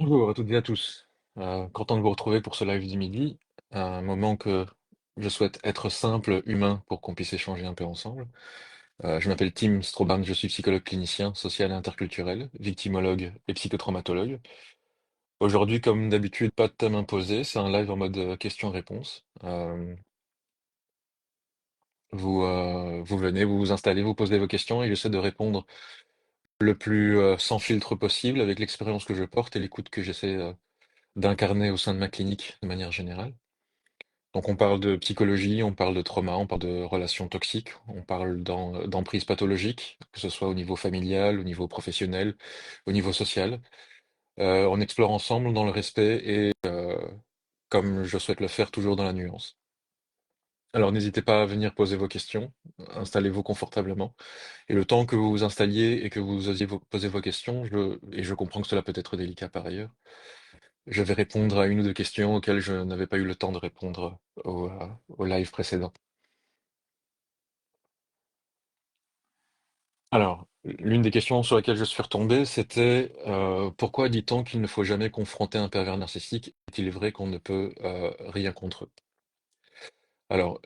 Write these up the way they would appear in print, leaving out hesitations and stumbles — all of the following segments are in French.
Bonjour à toutes et à tous. Content de vous retrouver pour ce live du midi, un moment que je souhaite être simple, humain, pour qu'on puisse échanger un peu ensemble. Je m'appelle Tim Stroban, je suis psychologue clinicien, social et interculturel, victimologue et psychotraumatologue. Aujourd'hui, comme d'habitude, pas de thème imposé, c'est un live en mode questions-réponses. Vous venez, vous vous installez, vous posez vos questions et j'essaie de répondre le plus sans filtre possible avec l'expérience que je porte et l'écoute que j'essaie d'incarner au sein de ma clinique de manière générale. Donc on parle de psychologie, on parle de trauma, on parle de relations toxiques, on parle d'emprise pathologique, que ce soit au niveau familial, au niveau professionnel, au niveau social. On explore ensemble dans le respect et comme je souhaite le faire, toujours dans la nuance. Alors n'hésitez pas à venir poser vos questions, installez-vous confortablement. Et le temps que vous vous installiez et que vous osiez poser vos questions, et je comprends que cela peut être délicat par ailleurs, je vais répondre à une ou deux questions auxquelles je n'avais pas eu le temps de répondre au live précédent. Alors, l'une des questions sur lesquelles je suis retombé, c'était pourquoi dit-on qu'il ne faut jamais confronter un pervers narcissique? Est-il vrai qu'on ne peut rien contre eux? Alors,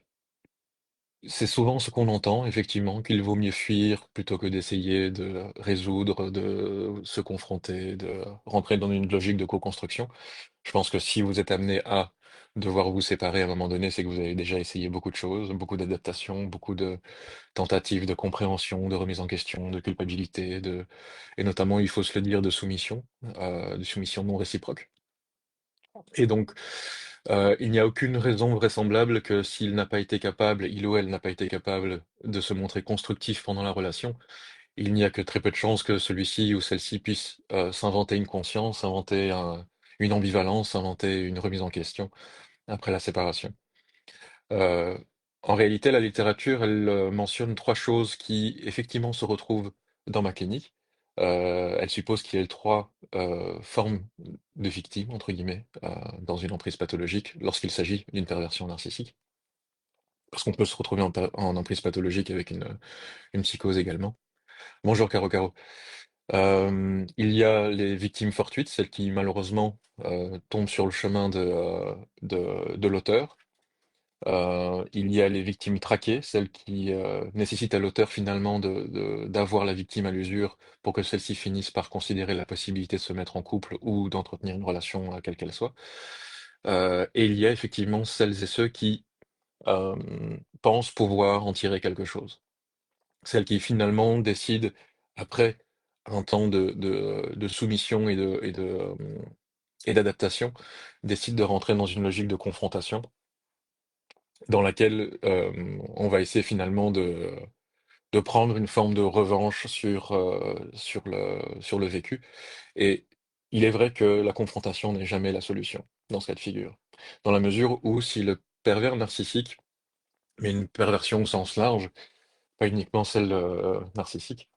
c'est souvent ce qu'on entend, effectivement, qu'il vaut mieux fuir plutôt que d'essayer de résoudre, de se confronter, de rentrer dans une logique de co-construction. Je pense que si vous êtes amené à devoir vous séparer à un moment donné, c'est que vous avez déjà essayé beaucoup de choses, beaucoup d'adaptations, beaucoup de tentatives de compréhension, de remise en question, de culpabilité, et notamment, il faut se le dire, de soumission non réciproque. Et donc, il n'y a aucune raison vraisemblable que s'il n'a pas été capable, il ou elle n'a pas été capable de se montrer constructif pendant la relation, il n'y a que très peu de chances que celui-ci ou celle-ci puisse s'inventer une conscience, une ambivalence, inventer une remise en question après la séparation. Euh, En réalité, la littérature, elle mentionne trois choses qui effectivement se retrouvent dans ma clinique. Elle suppose qu'il y ait trois formes de victimes, entre guillemets, dans une emprise pathologique lorsqu'il s'agit d'une perversion narcissique. Parce qu'on peut se retrouver en emprise pathologique avec une psychose également. Bonjour Caro Caro. Il y a les victimes fortuites, celles qui malheureusement tombent sur le chemin de l'auteur. Il y a les victimes traquées, celles qui nécessitent à l'auteur finalement d'avoir la victime à l'usure pour que celle-ci finisse par considérer la possibilité de se mettre en couple ou d'entretenir une relation, quelle qu'elle soit. Et il y a effectivement celles et ceux qui euh, pensent pouvoir en tirer quelque chose. Celles qui finalement décident, après un temps de soumission et d'adaptation, décident de rentrer dans une logique de confrontation dans laquelle on va essayer finalement de prendre une forme de revanche sur le vécu. Et il est vrai que la confrontation n'est jamais la solution dans ce cas de figure. Dans la mesure où si le pervers narcissique, mais une perversion au sens large, pas uniquement celle narcissique,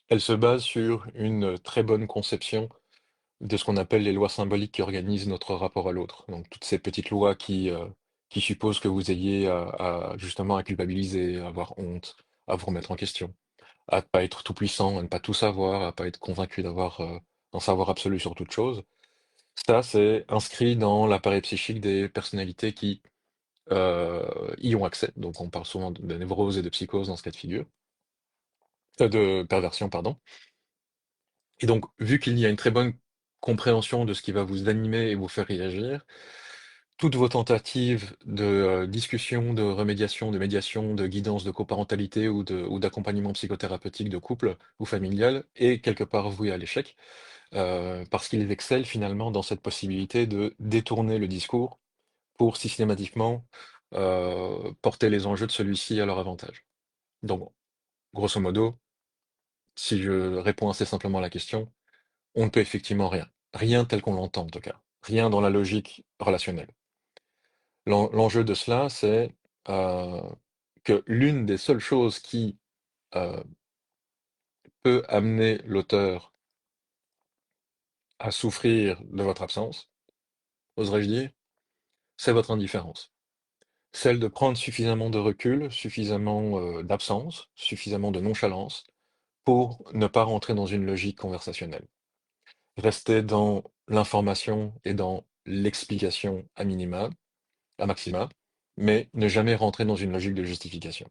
elle se base sur une très bonne conception de ce qu'on appelle les lois symboliques qui organisent notre rapport à l'autre. Donc toutes ces petites lois qui supposent que vous ayez justement à culpabiliser, à avoir honte, à vous remettre en question, à ne pas être tout puissant, à ne pas tout savoir, à ne pas être convaincu d'avoir un savoir absolu sur toute chose. Ça, c'est inscrit dans l'appareil psychique des personnalités qui y ont accès. Donc on parle souvent de névrose et de psychose dans ce cas de figure, de perversion, pardon. Et donc, vu qu'il y a une très bonne compréhension de ce qui va vous animer et vous faire réagir, toutes vos tentatives de discussion, de remédiation, de médiation, de guidance, de coparentalité ou d'accompagnement psychothérapeutique de couple ou familial est quelque part voué à l'échec, parce qu'ils excellent finalement dans cette possibilité de détourner le discours pour systématiquement porter les enjeux de celui-ci à leur avantage. Donc, grosso modo, si je réponds assez simplement à la question, on ne peut effectivement rien. Rien tel qu'on l'entend en tout cas. Rien dans la logique relationnelle. L'enjeu de cela, c'est euh, que l'une des seules choses qui euh, peut amener l'auteur à souffrir de votre absence, oserais-je dire, c'est votre indifférence. Celle de prendre suffisamment de recul, suffisamment d'absence, suffisamment de nonchalance pour ne pas rentrer dans une logique conversationnelle. rester dans l'information et dans l'explication à maxima, mais ne jamais rentrer dans une logique de justification.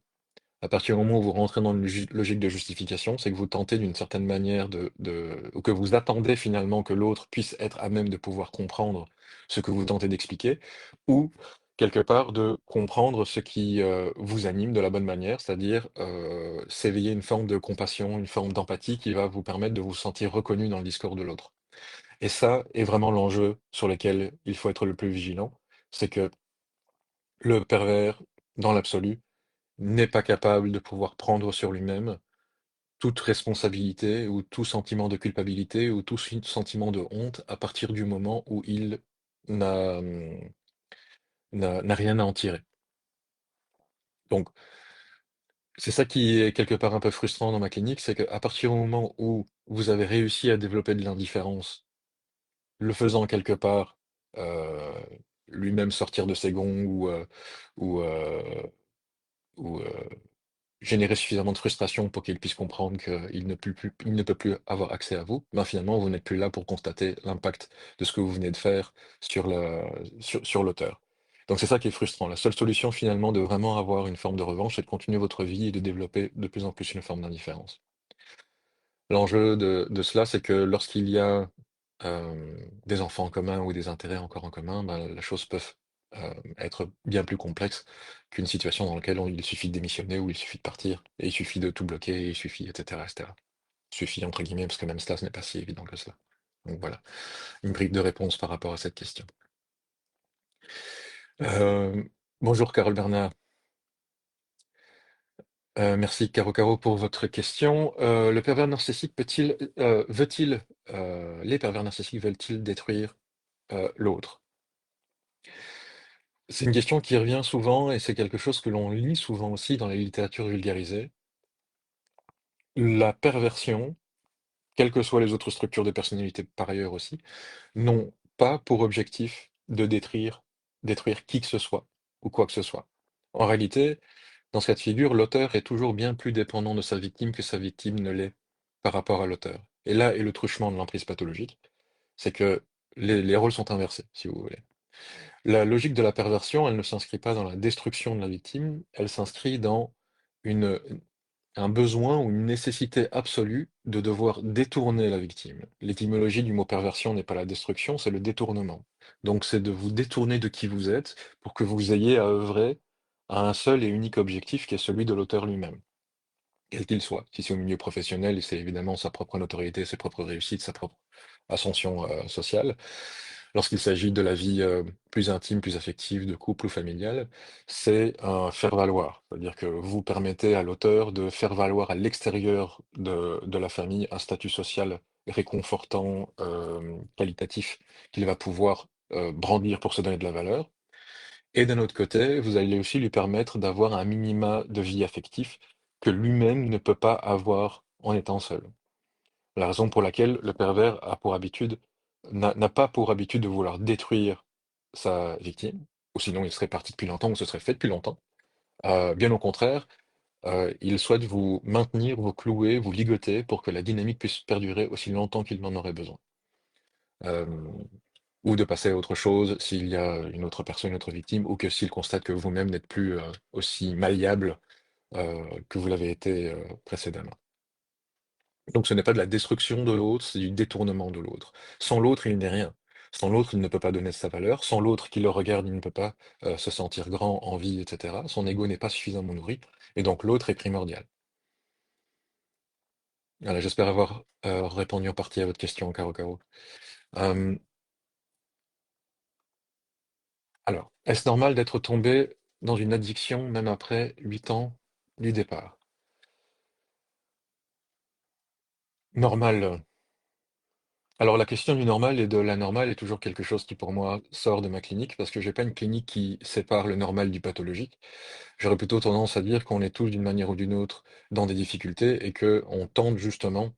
À partir du moment où vous rentrez dans une logique de justification, c'est que vous tentez d'une certaine manière ou que vous attendez finalement que l'autre puisse être à même de pouvoir comprendre ce que vous tentez d'expliquer, ou quelque part de comprendre ce qui vous anime de la bonne manière, c'est-à-dire s'éveiller une forme de compassion, une forme d'empathie qui va vous permettre de vous sentir reconnu dans le discours de l'autre. Et ça est vraiment l'enjeu sur lequel il faut être le plus vigilant, c'est que le pervers, dans l'absolu, n'est pas capable de pouvoir prendre sur lui-même toute responsabilité ou tout sentiment de culpabilité ou tout sentiment de honte à partir du moment où il n'a n'a rien à en tirer. Donc, c'est ça qui est quelque part un peu frustrant dans ma clinique, c'est qu'à partir du moment où vous avez réussi à développer de l'indifférence, le faisant quelque part euh, lui-même sortir de ses gonds ou, euh, ou générer suffisamment de frustration pour qu'il puisse comprendre il ne peut plus avoir accès à vous, ben finalement, vous n'êtes plus là pour constater l'impact de ce que vous venez de faire sur l'auteur. Donc c'est ça qui est frustrant. La seule solution finalement de vraiment avoir une forme de revanche, c'est de continuer votre vie et de développer de plus en plus une forme d'indifférence. L'enjeu de cela, c'est que lorsqu'il y a des enfants en commun ou des intérêts encore en commun, ben, la chose peut être bien plus complexe qu'une situation dans laquelle il suffit de démissionner ou il suffit de partir, et il suffit de tout bloquer, il suffit, etc., etc. Il suffit entre guillemets, parce que même cela, ce n'est pas si évident que cela. Donc voilà, une brique de réponse par rapport à cette question. Euh, Bonjour Carole Bernard. Merci Caro Caro pour votre question. Le pervers narcissique les pervers narcissiques veulent-ils détruire l'autre? C'est une question qui revient souvent et c'est quelque chose que l'on lit souvent aussi dans la littérature vulgarisée. La perversion, quelles que soient les autres structures de personnalité par ailleurs aussi, n'ont pas pour objectif de détruire qui que ce soit ou quoi que ce soit. En réalité, dans ce cas de figure, l'auteur est toujours bien plus dépendant de sa victime que sa victime ne l'est par rapport à l'auteur. Et là est le truchement de l'emprise pathologique, c'est que les rôles sont inversés, si vous voulez. La logique de la perversion, elle ne s'inscrit pas dans la destruction de la victime, elle s'inscrit dans une, un besoin ou une nécessité absolue de devoir détourner la victime. L'étymologie du mot perversion n'est pas la destruction, c'est le détournement. Donc c'est de vous détourner de qui vous êtes pour que vous ayez à œuvrer à un seul et unique objectif qui est celui de l'auteur lui-même, quel qu'il soit. Si c'est au milieu professionnel, c'est évidemment sa propre notoriété, ses propres réussites, sa propre ascension sociale. Lorsqu'il s'agit de la vie plus intime, plus affective, de couple ou familiale, c'est un faire-valoir. C'est-à-dire que vous permettez à l'auteur de faire valoir à l'extérieur de la famille un statut social réconfortant, qualitatif, qu'il va pouvoir brandir pour se donner de la valeur. Et d'un autre côté, vous allez aussi lui permettre d'avoir un minima de vie affectif que lui-même ne peut pas avoir en étant seul. La raison pour laquelle le pervers n'a pas pour habitude de vouloir détruire sa victime, ou sinon il serait parti depuis longtemps ou ce serait fait depuis longtemps. Bien au contraire, il souhaite vous maintenir, vous clouer, vous ligoter pour que la dynamique puisse perdurer aussi longtemps qu'il en aurait besoin. Euh, ou de passer à autre chose s'il y a une autre personne, une autre victime, ou que s'il constate que vous-même n'êtes plus aussi malléable que vous l'avez été précédemment. Donc ce n'est pas de la destruction de l'autre, c'est du détournement de l'autre. Sans l'autre, il n'est rien. Sans l'autre, il ne peut pas donner sa valeur. Sans l'autre qui le regarde, il ne peut pas se sentir grand, en vie, etc. Son ego n'est pas suffisamment nourri. Et donc l'autre est primordial. Voilà, j'espère avoir répondu en partie à votre question, Caro Caro. Euh, alors, est-ce normal d'être tombé dans une addiction même après 8 ans du départ? Normal. Alors la question du normal et de l'anormal est toujours quelque chose qui pour moi sort de ma clinique parce que j'ai pas une clinique qui sépare le normal du pathologique. J'aurais plutôt tendance à dire qu'on est tous d'une manière ou d'une autre dans des difficultés et que on tente justement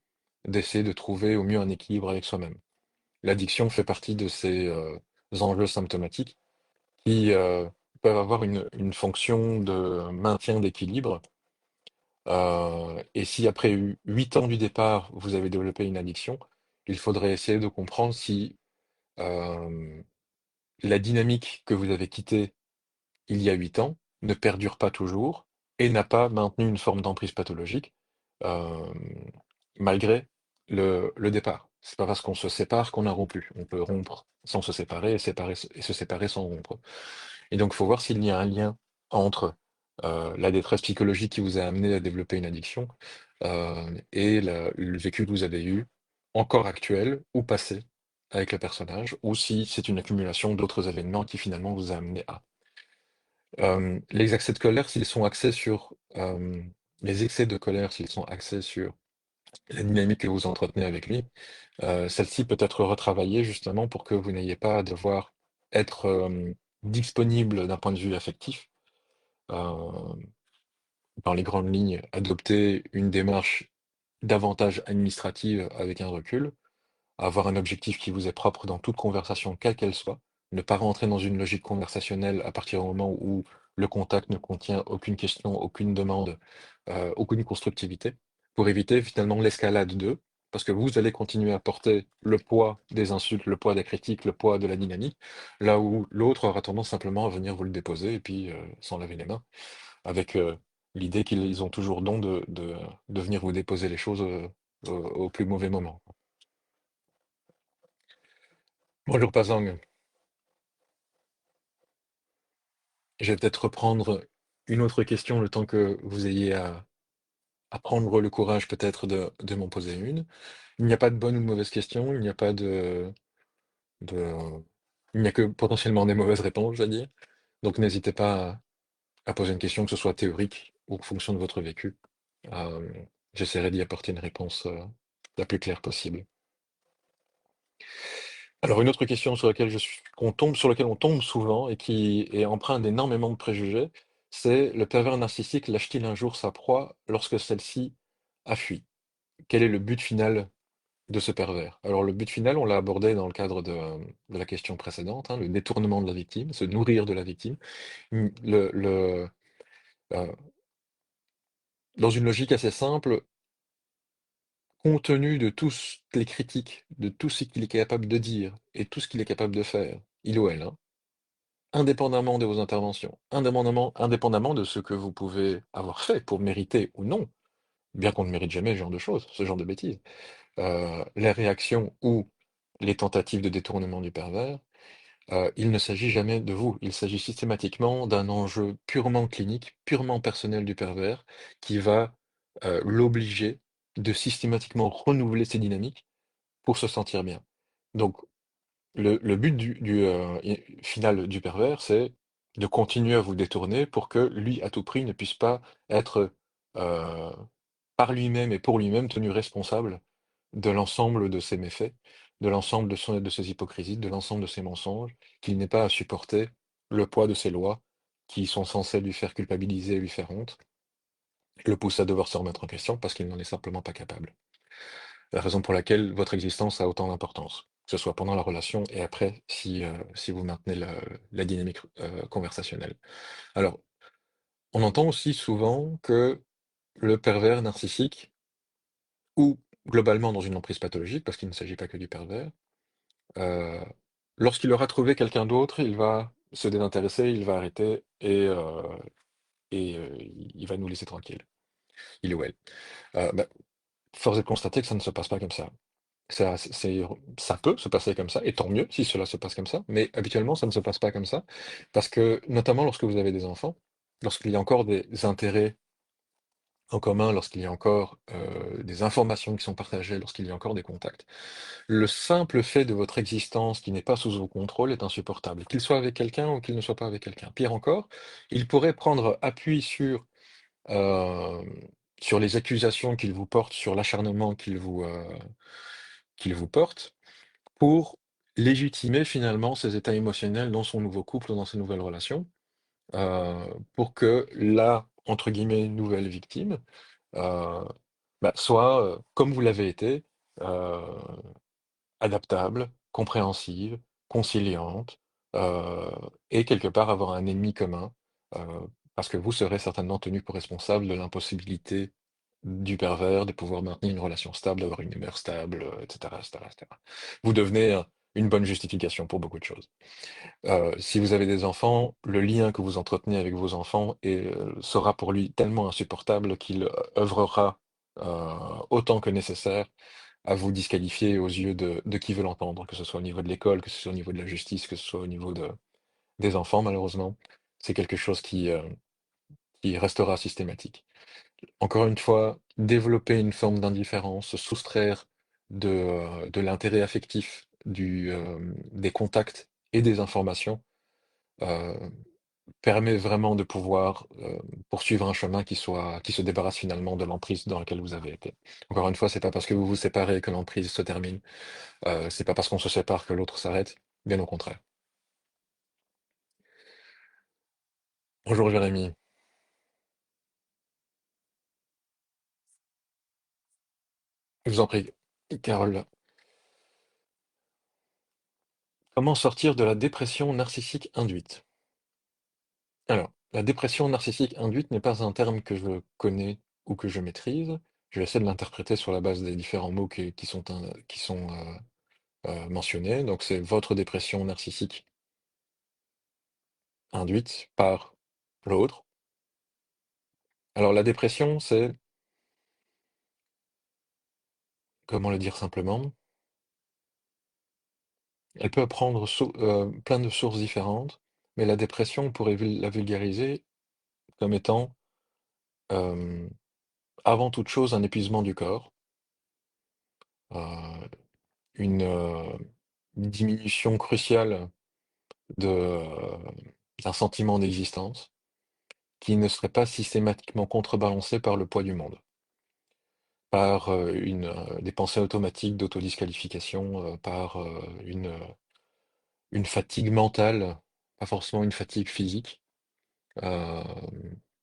d'essayer de trouver au mieux un équilibre avec soi-même. L'addiction fait partie de ces enjeux symptomatiques qui peuvent avoir une fonction de maintien d'équilibre. Et si après 8 ans du départ, vous avez développé une addiction, il faudrait essayer de comprendre si, hem, la dynamique que vous avez quittée il y a 8 ans ne perdure pas toujours et n'a pas maintenu une forme d'emprise pathologique, hem, malgré le départ. C'est pas parce qu'on se sépare qu'on a rompu. On peut rompre sans se séparer et se séparer sans rompre. Et donc, il faut voir s'il y a un lien entre, la détresse psychologique qui vous a amené à développer une addiction, et le vécu que vous avez eu, encore actuel ou passé, avec le personnage, ou si c'est une accumulation d'autres événements qui finalement vous a amené à. Les accès de colère, s'ils sont axés sur, les excès de colère, s'ils sont axés sur la dynamique que vous entretenez avec lui, celle-ci peut être retravaillée justement pour que vous n'ayez pas à devoir être, disponible d'un point de vue affectif, heu, dans les grandes lignes, adopter une démarche davantage administrative avec un recul, avoir un objectif qui vous est propre dans toute conversation, quelle qu'elle soit. Ne pas rentrer dans une logique conversationnelle à partir du moment où le contact ne contient aucune question, aucune demande, aucune constructivité, pour éviter finalement l'escalade d'eux, parce que vous allez continuer à porter le poids des insultes, le poids des critiques, le poids de la dynamique, là où l'autre aura tendance simplement à venir vous le déposer et puis, s'en laver les mains, avec, l'idée qu'ils ont toujours don de venir vous déposer les choses, au plus mauvais moment. Bonjour Pazang. Je vais peut-être reprendre une autre question le temps que vous ayez à prendre le courage peut-être de m'en poser une. Il n'y a pas de bonne ou de mauvaise question, il n'y a pas de il n'y a que potentiellement des mauvaises réponses, je vais dire. Donc n'hésitez pas à poser une question, que ce soit théorique ou en fonction de votre vécu. Hem, J'essaierai d'y apporter une réponse, la plus claire possible. Alors une autre question sur laquelle on tombe souvent et qui est empreinte d'énormément de préjugés, c'est: le pervers narcissique lâche-t-il un jour sa proie lorsque celle-ci a fui? Quel est le but final de ce pervers? Alors le but final, on l'a abordé dans le cadre de la question précédente, hein, le détournement de la victime, se nourrir de la victime. Heu, dans une logique assez simple, compte tenu de tous les critiques, de tout ce qu'il est capable de dire et tout ce qu'il est capable de faire, il ou elle, hein, indépendamment de vos interventions, indépendamment de ce que vous pouvez avoir fait pour mériter ou non, bien qu'on ne mérite jamais ce genre de choses, ce genre de bêtises, les réactions ou les tentatives de détournement du pervers, il ne s'agit jamais de vous. Il s'agit systématiquement d'un enjeu purement clinique, purement personnel du pervers qui va, l'obliger de systématiquement renouveler ses dynamiques pour se sentir bien. Donc le but final du pervers, c'est de continuer à vous détourner pour que lui, à tout prix, ne puisse pas être, heu, par lui-même et pour lui-même tenu responsable de l'ensemble de ses méfaits, de l'ensemble de ses hypocrisies, de l'ensemble de ses mensonges, qu'il n'ait pas à supporter le poids de ces lois qui sont censées lui faire culpabiliser et lui faire honte, le poussent à devoir se remettre en question parce qu'il n'en est simplement pas capable. La raison pour laquelle votre existence a autant d'importance, que ce soit pendant la relation et après si vous maintenez la dynamique, conversationnelle. Alors, on entend aussi souvent que le pervers narcissique ou globalement dans une emprise pathologique, parce qu'il ne s'agit pas que du pervers, heu, lorsqu'il aura trouvé quelqu'un d'autre, il va se désintéresser, il va arrêter et il va nous laisser tranquilles, il ou elle. Bah, force est de constater que ça ne se passe pas comme ça. Ça peut se passer comme ça et tant mieux si cela se passe comme ça, mais habituellement, ça ne se passe pas comme ça parce que, notamment lorsque vous avez des enfants, lorsqu'il y a encore des intérêts en commun, lorsqu'il y a encore, des informations qui sont partagées, lorsqu'il y a encore des contacts, le simple fait de votre existence qui n'est pas sous vos contrôles est insupportable, qu'il soit avec quelqu'un ou qu'il ne soit pas avec quelqu'un. Pire encore, il pourrait prendre appui hem, sur les accusations qu'il vous porte, sur l'acharnement qu'il vous porte pour légitimer finalement ses états émotionnels dans son nouveau couple ou dans ses nouvelles relations, pour que la, entre guillemets, «nouvelle victime», heu, soit, comme vous l'avez été, heu, adaptable, compréhensive, conciliante, heu et quelque part avoir un ennemi commun, heu, parce que vous serez certainement tenu pour responsable de l'impossibilité du pervers de pouvoir maintenir une relation stable, d'avoir une humeur stable, etc., etc., etc. Vous devenez une bonne justification pour beaucoup de choses. Si vous avez des enfants, le lien que vous entretenez avec vos enfants sera pour lui tellement insupportable qu'il œuvrera autant que nécessaire à vous disqualifier aux yeux de qui veut l'entendre, que ce soit au niveau de l'école, que ce soit au niveau de la justice, que ce soit au niveau des enfants, malheureusement. C'est quelque chose qui restera systématique. Encore une fois, développer une forme d'indifférence, se soustraire de l'intérêt affectif des contacts et des informations, euh, permet vraiment de pouvoir poursuivre un chemin qui se débarrasse finalement de l'emprise dans laquelle vous avez été. Encore une fois, c'est pas parce que vous vous séparez que l'emprise se termine. C'est pas parce qu'on se sépare que l'autre s'arrête. Bien au contraire. Bonjour Jérémy. Je vous en prie. Carole, comment sortir de la dépression narcissique induite? Alors, la dépression narcissique induite n'est pas un terme que je connais ou que je maîtrise. Je vais essayer de l'interpréter sur la base des différents mots qui sont mentionnés. Donc, c'est votre dépression narcissique induite par l'autre. Alors, la dépression, c'est, comment le dire simplement, elle peut prendre plein de sources différentes, mais la dépression, on pourrait la vulgariser comme étant, euh, avant toute chose, un épuisement du corps, euh, une diminution cruciale d'un sentiment d'existence qui ne serait pas systématiquement contrebalancé par le poids du monde, par des pensées automatiques d'autodisqualification, par une fatigue mentale, pas forcément une fatigue physique. Euh,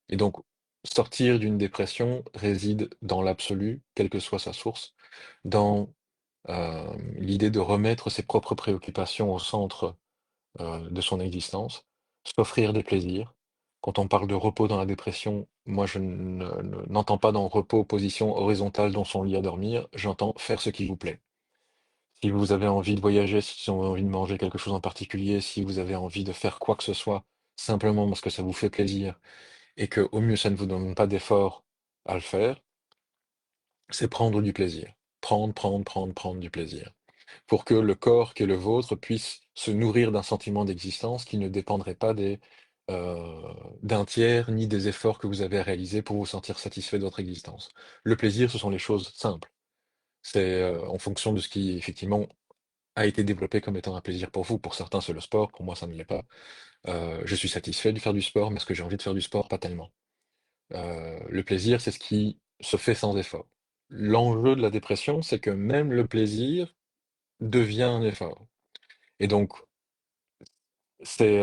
et donc, sortir d'une dépression réside dans l'absolu, quelle que soit sa source, dans l'idée de remettre ses propres préoccupations au centre de son existence, s'offrir des plaisirs. Quand on parle de repos dans la dépression, moi n'entends pas dans repos position horizontale dans son lit à dormir, j'entends faire ce qui vous plaît. Si vous avez envie de voyager, si vous avez envie de manger quelque chose en particulier, si vous avez envie de faire quoi que ce soit, simplement parce que ça vous fait plaisir et que au mieux ça ne vous demande pas d'effort à le faire, c'est prendre du plaisir. Prendre du plaisir. Pour que le corps qui est le vôtre puisse se nourrir d'un sentiment d'existence qui ne dépendrait pas heu, d'un tiers, ni des efforts que vous avez à réaliser pour vous sentir satisfait de votre existence. Le plaisir, ce sont les choses simples. C'est, en fonction de ce qui effectivement a été développé comme étant un plaisir pour vous. Pour certains, c'est le sport, pour moi, ça ne l'est pas. Je suis satisfait de faire du sport, mais est-ce que j'ai envie de faire du sport? Pas tellement. Le plaisir, c'est ce qui se fait sans effort. L'enjeu de la dépression, c'est que même le plaisir devient un effort. Et donc, c'est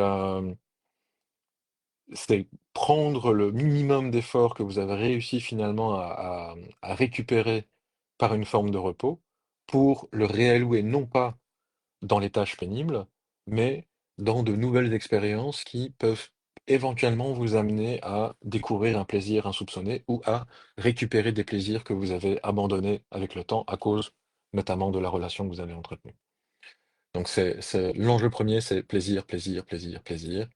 c'est prendre le minimum d'efforts que vous avez réussi finalement à récupérer par une forme de repos pour le réallouer non pas dans les tâches pénibles, mais dans de nouvelles expériences qui peuvent éventuellement vous amener à découvrir un plaisir insoupçonné ou à récupérer des plaisirs que vous avez abandonnés avec le temps à cause notamment de la relation que vous avez entretenue. Donc l'enjeu premier, c'est plaisir, plaisir, plaisir, plaisir,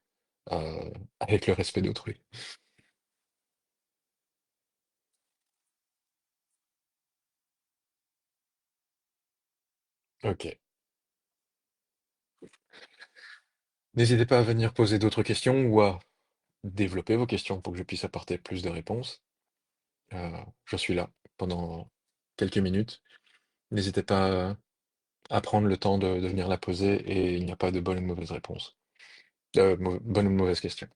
avec le respect d'autrui. OK. N'hésitez pas à venir poser d'autres questions ou à développer vos questions pour que je puisse apporter plus de réponses. Heu, je suis là pendant quelques minutes. N'hésitez pas à prendre le temps de venir la poser et il n'y a pas de bonne ou de mauvaise réponse. Bonne ou mauvaise question.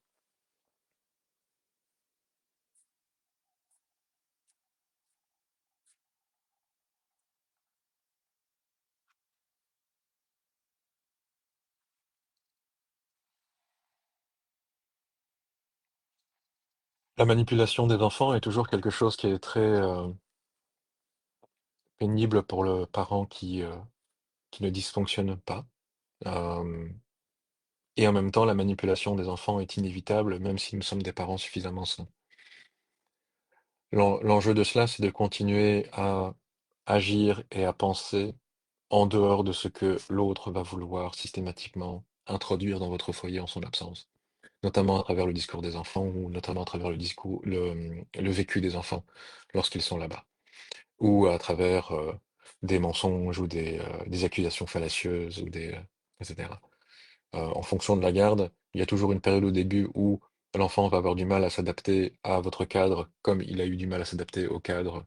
La manipulation des enfants est toujours quelque chose qui est très, pénible pour le parent qui ne dysfonctionne pas. Hem Et en même temps, la manipulation des enfants est inévitable, même si nous sommes des parents suffisamment sains. L'enjeu de cela, c'est de continuer à agir et à penser en dehors de ce que l'autre va vouloir systématiquement introduire dans votre foyer en son absence, notamment à travers le discours des enfants ou notamment à travers le vécu des enfants lorsqu'ils sont là-bas, ou à travers, des mensonges ou des accusations fallacieuses ou et cetera. En fonction de la garde, il y a toujours une période au début où l'enfant va avoir du mal à s'adapter à votre cadre, comme il a eu du mal à s'adapter au cadre,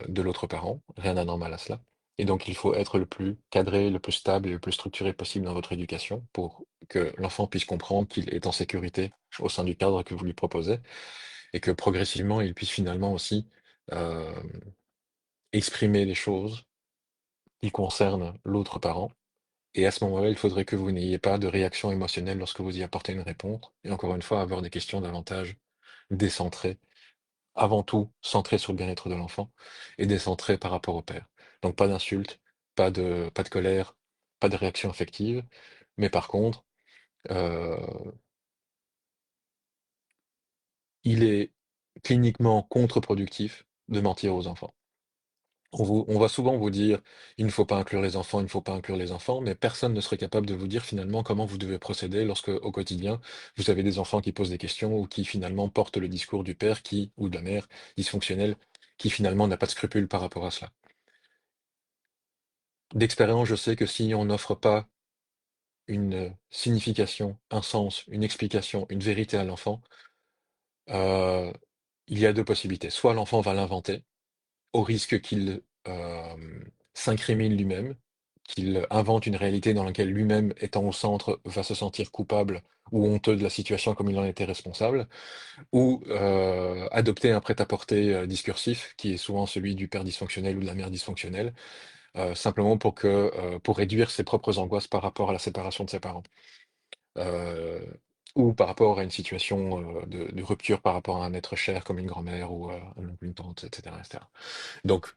de l'autre parent. Rien d'anormal à cela. Et donc il faut être le plus cadré, le plus stable et le plus structuré possible dans votre éducation pour que l'enfant puisse comprendre qu'il est en sécurité au sein du cadre que vous lui proposez et que progressivement il puisse finalement aussi, hem, exprimer les choses qui concernent l'autre parent et à ce moment-là, il faudrait que vous n'ayez pas de réaction émotionnelle lorsque vous y apportez une réponse et encore une fois, avoir des questions davantage décentrées, avant tout centrées sur le bien-être de l'enfant et décentrées par rapport au père. Donc pas d'insultes, pas de colère, pas de réaction affective, mais par contre, heu, il est cliniquement contre-productif de mentir aux enfants. On va souvent vous dire: «Il ne faut pas inclure les enfants, il ne faut pas inclure les enfants», mais personne ne serait capable de vous dire finalement comment vous devez procéder lorsque, au quotidien, vous avez des enfants qui posent des questions ou qui finalement portent le discours du père qui ou de la mère dysfonctionnelle, qui finalement n'a pas de scrupules par rapport à cela. D'expérience, je sais que si on n'offre pas une, signification, un sens, une explication, une vérité à l'enfant, heu, il y a 2 possibilités. Soit l'enfant va l'inventer, au risque qu'il, s'incrimine lui-même, qu'il invente une réalité dans laquelle lui-même, étant au centre, va se sentir coupable ou honteux de la situation comme il en était responsable, ou adopter un prêt-à-porter, discursif qui est souvent celui du père dysfonctionnel ou de la mère dysfonctionnelle, simplement pour réduire ses propres angoisses par rapport à la séparation de ses parents. Heu, ou par rapport à une situation, de rupture par rapport à un être cher comme une grand-mère ou, un oncle, une tante et cetera. Donc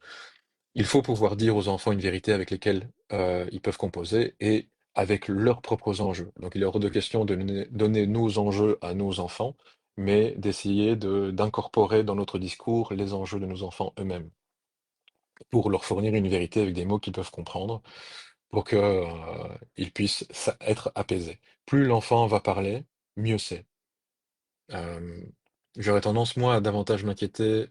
il faut pouvoir dire aux enfants une vérité avec lesquelles, ils peuvent composer et avec leurs propres enjeux. Donc il est hors de question de donner nos enjeux à nos enfants, mais d'essayer d'incorporer dans notre discours les enjeux de nos enfants eux-mêmes, pour leur fournir une vérité avec des mots qu'ils peuvent comprendre, pour que, ils puissent être apaisés. Plus l'enfant va parler, mieux c'est. Hem, J'aurais tendance, moi, à davantage m'inquiéter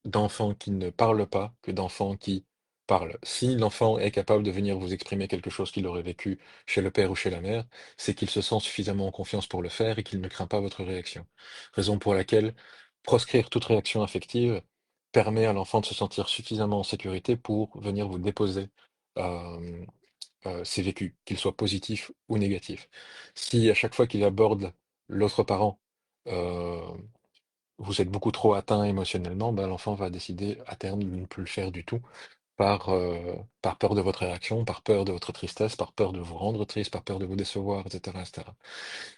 d'enfants qui ne parlent pas que d'enfants qui parlent. Si l'enfant est capable de venir vous exprimer quelque chose qu'il aurait vécu chez le père ou chez la mère, c'est qu'il se sent suffisamment en confiance pour le faire et qu'il ne craint pas votre réaction. Raison pour laquelle proscrire toute réaction affective permet à l'enfant de se sentir suffisamment en sécurité pour venir vous déposer hem, ses vécus, qu'ils soient positifs ou négatifs. Si à chaque fois qu'il aborde l'autre parent, heu vous êtes beaucoup trop atteint émotionnellement, bah, l'enfant va décider à terme de ne plus le faire du tout par peur de votre réaction, par peur de votre tristesse, par peur de vous rendre triste, par peur de vous décevoir et cetera et cetera.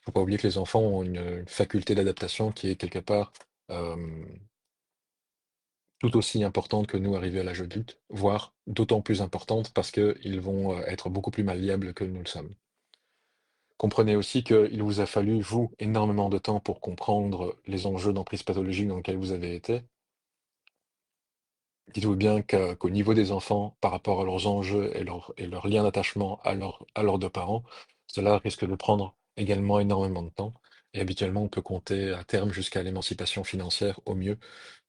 Faut pas oublier que les enfants ont une faculté d'adaptation qui est quelque part, hem, tout aussi importante que nous arrivés à l'âge adulte, voire d'autant plus importante parce qu'ils vont, être beaucoup plus malléables que nous le sommes. Comprenez aussi qu'il vous a fallu, vous, énormément de temps pour comprendre les enjeux d'emprise pathologique dans lesquels vous avez été. Dites-vous bien qu'au niveau des enfants, par rapport à leurs enjeux et leur lien d'attachement à leurs 2 parents, cela risque de prendre également énormément de temps et habituellement, on peut compter à terme jusqu'à l'émancipation financière au mieux,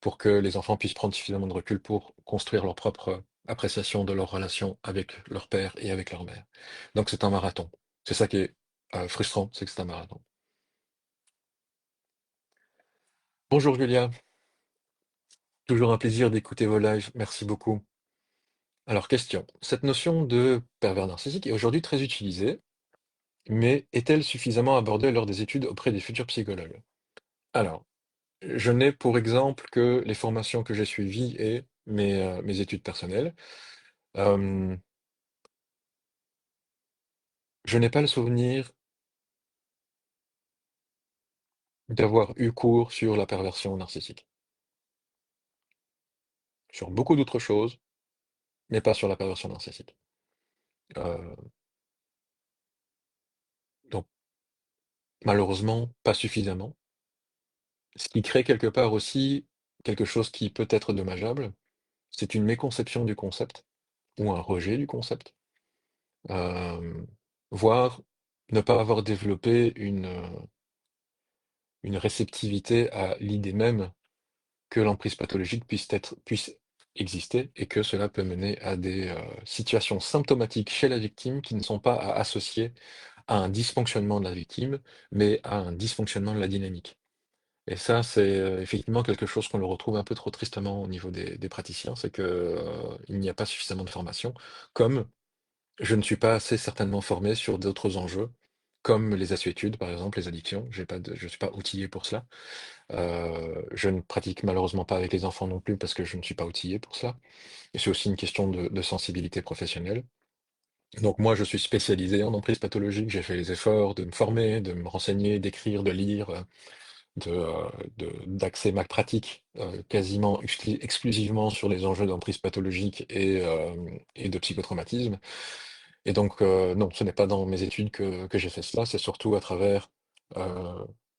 pour que les enfants puissent prendre suffisamment de recul pour construire leur propre appréciation de leur relation avec leur père et avec leur mère. Donc c'est un marathon. C'est ça qui est, frustrant, c'est que c'est un marathon. Bonjour Julia, toujours un plaisir d'écouter vos lives, merci beaucoup. Alors question, cette notion de pervers narcissique est aujourd'hui très utilisée, mais est-elle suffisamment abordée lors des études auprès des futurs psychologues? Alors, je n'ai pour exemple que les formations que j'ai suivies et mes études personnelles. Hem, je n'ai pas le souvenir d'avoir eu cours sur la perversion narcissique. Sur beaucoup d'autres choses, mais pas sur la perversion narcissique. Heu, donc malheureusement, pas suffisamment. Ce qui crée quelque part aussi quelque chose qui peut être dommageable, c'est une méconception du concept ou un rejet du concept, hem, voire ne pas avoir développé une réceptivité à l'idée même que l'emprise pathologique puisse exister et que cela peut mener à des, situations symptomatiques chez la victime qui ne sont pas à associer à un dysfonctionnement de la victime, mais à un dysfonctionnement de la dynamique. Et ça, c'est, effectivement quelque chose qu'on le retrouve un peu trop tristement au niveau des praticiens, c'est que, il n'y a pas suffisamment de formation, comme je ne suis pas assez certainement formé sur d'autres enjeux, comme les assuétudes, par exemple, les addictions. Je suis pas outillé pour cela. Je ne pratique malheureusement pas avec les enfants non plus parce que je ne suis pas outillé pour cela. Et c'est aussi une question de sensibilité professionnelle. Donc moi, je suis spécialisé en emprise pathologique. J'ai fait les efforts de me former, de me renseigner, d'écrire, de lire, d'axer ma pratique quasiment exclusivement sur les enjeux d'emprise pathologique et de psychotraumatisme. Et donc, non, ce n'est pas dans mes études que j'ai fait cela, c'est surtout à travers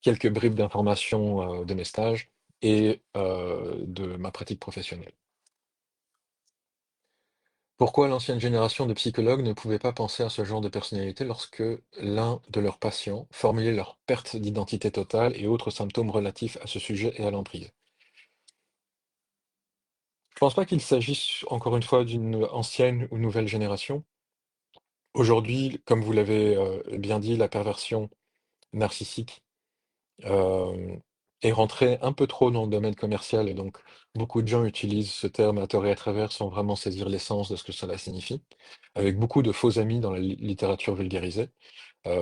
quelques bribes d'informations de mes stages et de ma pratique professionnelle. Pourquoi l'ancienne génération de psychologues ne pouvait pas penser à ce genre de personnalité lorsque l'un de leurs patients formulait leur perte d'identité totale et autres symptômes relatifs à ce sujet et à l'emprise? Je pense pas qu'il s'agisse, encore une fois, d'une ancienne ou nouvelle génération. Aujourd'hui, comme vous l'avez, bien dit, la perversion narcissique, hem, est rentrée un peu trop dans le domaine commercial et donc beaucoup de gens utilisent ce terme à tort et à travers sans vraiment saisir l'essence de ce que cela signifie, avec beaucoup de faux amis dans la littérature vulgarisée,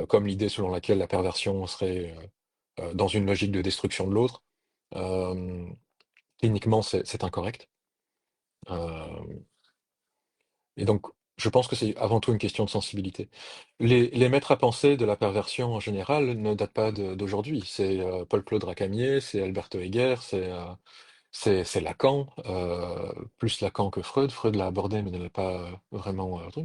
comme l'idée selon laquelle la perversion serait, dans une logique de destruction de l'autre. Hem, Cliniquement, c'est incorrect. Hem Et donc, je pense que c'est avant tout une question de sensibilité. Les maîtres à penser de la perversion en général ne datent pas d'aujourd'hui. C'est Paul-Claude Racamier, c'est Alberto Heger, c'est Lacan, plus Lacan que Freud. Freud l'a abordé, mais ne l'a pas vraiment. Truc.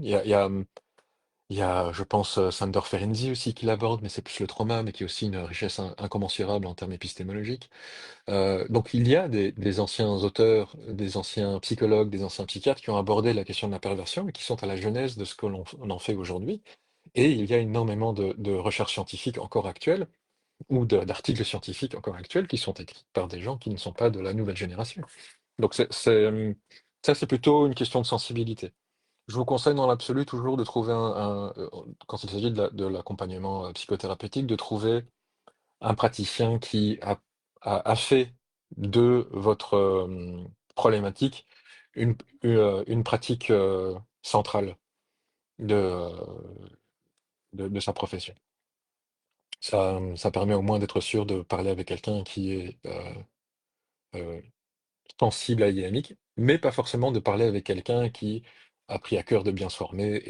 Il y a, je pense, Sandor Ferenczi aussi qui l'aborde, mais c'est plus le trauma, mais qui a aussi une richesse incommensurable en termes épistémologiques. Donc il y a des anciens auteurs, des anciens psychologues, des anciens psychiatres qui ont abordé la question de la perversion et qui sont à la genèse de ce que on en fait aujourd'hui. Et il y a énormément de recherches scientifiques encore actuelles ou d'articles scientifiques encore actuels qui sont écrits par des gens qui ne sont pas de la nouvelle génération. Donc ça, c'est plutôt une question de sensibilité. Je vous conseille dans l'absolu toujours de trouver quand il s'agit de l'accompagnement psychothérapeutique, de trouver un praticien qui a fait de votre, problématique une une pratique, centrale de, de sa profession. Ça, ça permet au moins d'être sûr de parler avec quelqu'un qui est, heu, sensible à la dynamique, mais pas forcément de parler avec quelqu'un qui a pris à cœur de bien se former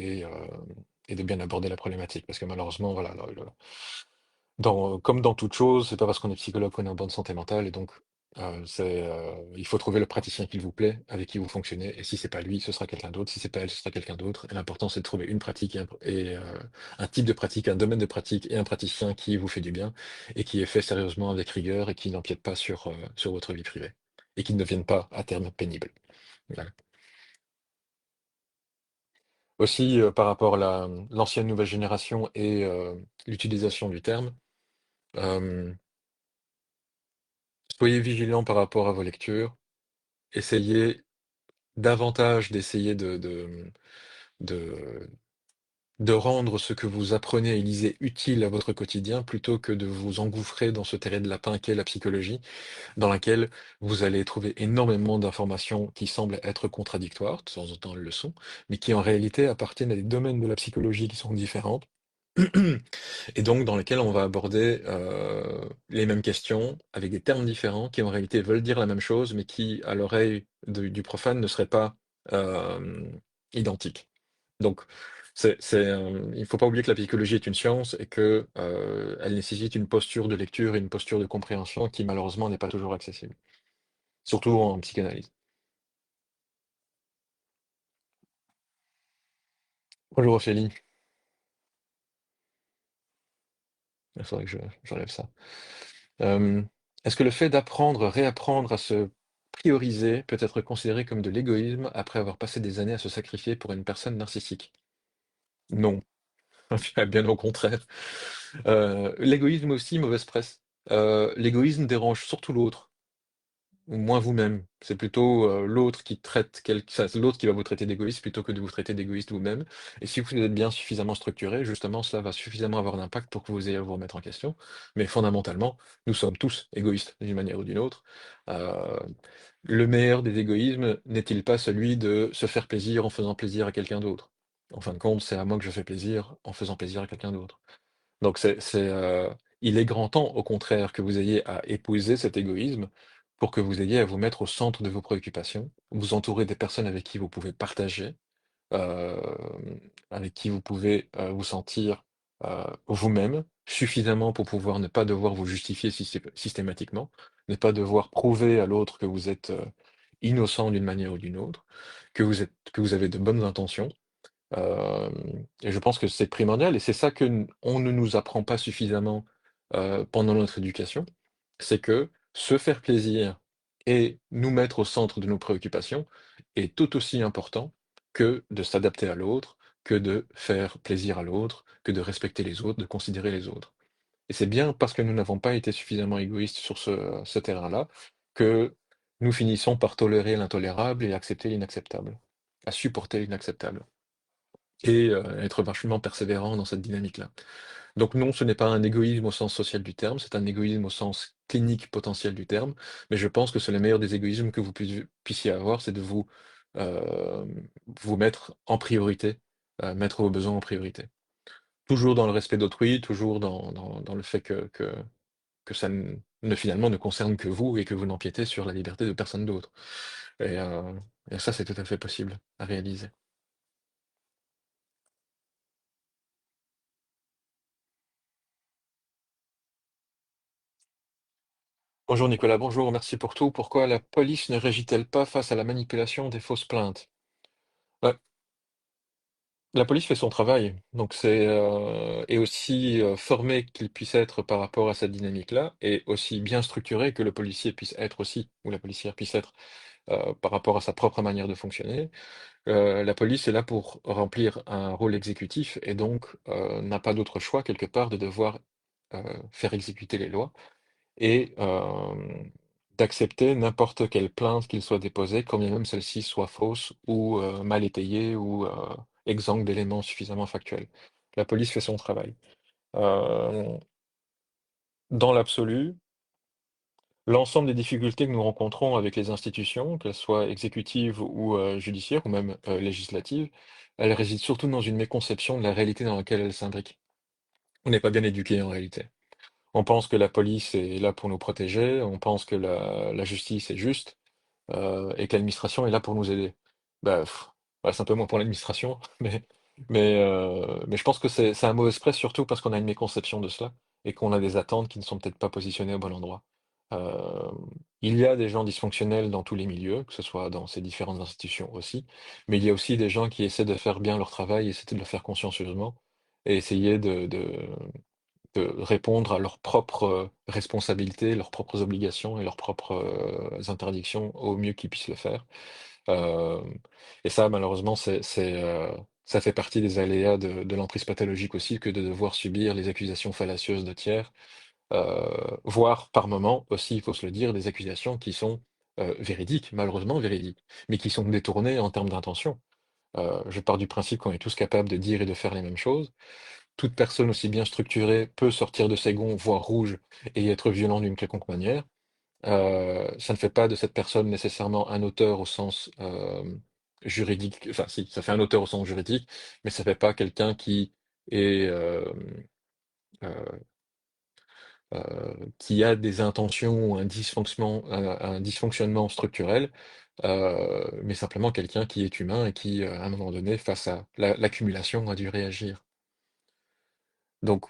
et de bien aborder la problématique. Parce que malheureusement, voilà, comme dans toute chose, c'est pas parce qu'on est psychologue qu'on est en bonne santé mentale et donc, il faut trouver le praticien qui vous plaît, avec qui vous fonctionnez et si c'est pas lui, ce sera quelqu'un d'autre, si c'est pas elle, ce sera quelqu'un d'autre et l'important c'est de trouver une pratique un type de pratique, un domaine de pratique et un praticien qui vous fait du bien et qui est fait sérieusement avec rigueur et qui n'empiète pas sur votre vie privée et qui ne devienne pas à terme pénible. Voilà. Aussi, par rapport à l'ancienne nouvelle génération et l'utilisation du terme, hem soyez vigilants par rapport à vos lectures. Essayez davantage d'essayer de de rendre ce que vous apprenez et lisez utile à votre quotidien, plutôt que de vous engouffrer dans ce terrain de lapin qu'est la psychologie, dans laquelle vous allez trouver énormément d'informations qui semblent être contradictoires, de temps en temps elles le sont, mais qui en réalité appartiennent à des domaines de la psychologie qui sont différents. Et donc dans lesquels on va aborder, les mêmes questions avec des termes différents qui en réalité veulent dire la même chose, mais qui à l'oreille du profane ne seraient pas, identiques. Donc il faut pas oublier que la psychologie est une science et que, elle nécessite une posture de lecture et une posture de compréhension qui malheureusement n'est pas toujours accessible, surtout en psychanalyse. Bonjour Ophélie, il faudrait que j'enlève ça. Hem, Est-ce que le fait d'apprendre, réapprendre à se prioriser peut être considéré comme de l'égoïsme après avoir passé des années à se sacrifier pour une personne narcissique? Non, bien au contraire. L'égoïsme aussi, mauvaise presse. L'égoïsme dérange surtout l'autre. Ou moins vous-même. C'est plutôt, l'autre qui traite c'est l'autre qui va vous traiter d'égoïste plutôt que de vous traiter d'égoïste vous-même. Et si vous êtes bien suffisamment structuré, justement, cela va suffisamment avoir d'impact pour que vous ayez à vous remettre en question. Mais fondamentalement, nous sommes tous égoïstes d'une manière ou d'une autre. Heu, le meilleur des égoïsmes n'est-il pas celui de se faire plaisir en faisant plaisir à quelqu'un d'autre? En fin de compte, c'est à moi que je fais plaisir en faisant plaisir à quelqu'un d'autre. Donc il est grand temps, au contraire, que vous ayez à épouser cet égoïsme pour que vous ayez à vous mettre au centre de vos préoccupations, vous entourer des personnes avec qui vous pouvez partager, avec qui vous pouvez, vous sentir, vous-même, suffisamment pour pouvoir ne pas devoir vous justifier systématiquement, ne pas devoir prouver à l'autre que vous êtes, innocent d'une manière ou d'une autre, que vous avez de bonnes intentions. Et je pense que c'est primordial et c'est ça que n on ne nous apprend pas suffisamment, pendant notre éducation. C'est que se faire plaisir et nous mettre au centre de nos préoccupations est tout aussi important que de s'adapter à l'autre, que de faire plaisir à l'autre, que de respecter les autres, de considérer les autres. Et c'est bien parce que nous n'avons pas été suffisamment égoïstes sur ce terrain-là, que nous finissons par tolérer l'intolérable et accepter l'inacceptable, à supporter l'inacceptable. Et être vachement persévérant dans cette dynamique-là. Donc non, ce n'est pas un égoïsme au sens social du terme, c'est un égoïsme au sens clinique potentiel du terme, mais je pense que c'est le meilleur des égoïsmes que vous puissiez avoir, c'est de vous mettre en priorité, mettre vos besoins en priorité. Toujours dans le respect d'autrui, toujours dans le fait que ça finalement ne concerne que vous et que vous n'empiétez sur la liberté de personne d'autre. Et et ça, c'est tout à fait possible à réaliser. Bonjour Nicolas, bonjour, merci pour tout. Pourquoi la police ne réagit-elle pas face à la manipulation des fausses plaintes? Bah, la police fait son travail, donc et aussi formé qu'il puisse être par rapport à cette dynamique-là, et aussi bien structuré que le policier puisse être aussi, ou la policière puisse être par rapport à sa propre manière de fonctionner. La police est là pour remplir un rôle exécutif et donc n'a pas d'autre choix quelque part de devoir faire exécuter les lois. Et d'accepter n'importe quelle plainte qu'il soit déposée, quand bien même celle-ci soit fausse ou mal étayée ou exempte d'éléments suffisamment factuels. La police fait son travail. Heu, dans l'absolu, l'ensemble des difficultés que nous rencontrons avec les institutions, qu'elles soient exécutives ou judiciaires ou même législatives, elles résident surtout dans une méconception de la réalité dans laquelle elles s'imbriquent. On n'est pas bien éduqués en réalité. On pense que la police est là pour nous protéger, on pense que la justice est juste, et que l'administration est là pour nous aider. Bah, bah, c'est un peu moins pour l'administration, mais je pense que c'est un mauvais presse surtout parce qu'on a une méconception de cela et qu'on a des attentes qui ne sont peut-être pas positionnées au bon endroit. Il y a des gens dysfonctionnels dans tous les milieux, que ce soit dans ces différentes institutions aussi, mais il y a aussi des gens qui essaient de faire bien leur travail, essaient de le faire consciencieusement et essayer de répondre à leurs propres, responsabilités, leurs propres obligations et leurs propres, interdictions au mieux qu'ils puissent le faire. Hem et ça malheureusement ça fait partie des aléas de l'emprise pathologique aussi que de devoir subir les accusations fallacieuses de tiers, voire par moments aussi, il faut se le dire, des accusations qui sont, véridiques, malheureusement véridiques, mais qui sont détournées en termes d'intention. Je pars du principe qu'on est tous capables de dire et de faire les mêmes choses. Toute personne aussi bien structurée peut sortir de ses gonds, voire rouge, et être violent d'une quelconque manière. Ça ne fait pas de cette personne nécessairement un auteur au sens, juridique, enfin si, ça fait un auteur au sens juridique, mais ça fait pas quelqu'un qui est, heu qui a des intentions ou un dysfonctionnement structurel, mais simplement quelqu'un qui est humain et qui, à un moment donné, face à l'accumulation, a dû réagir. Donc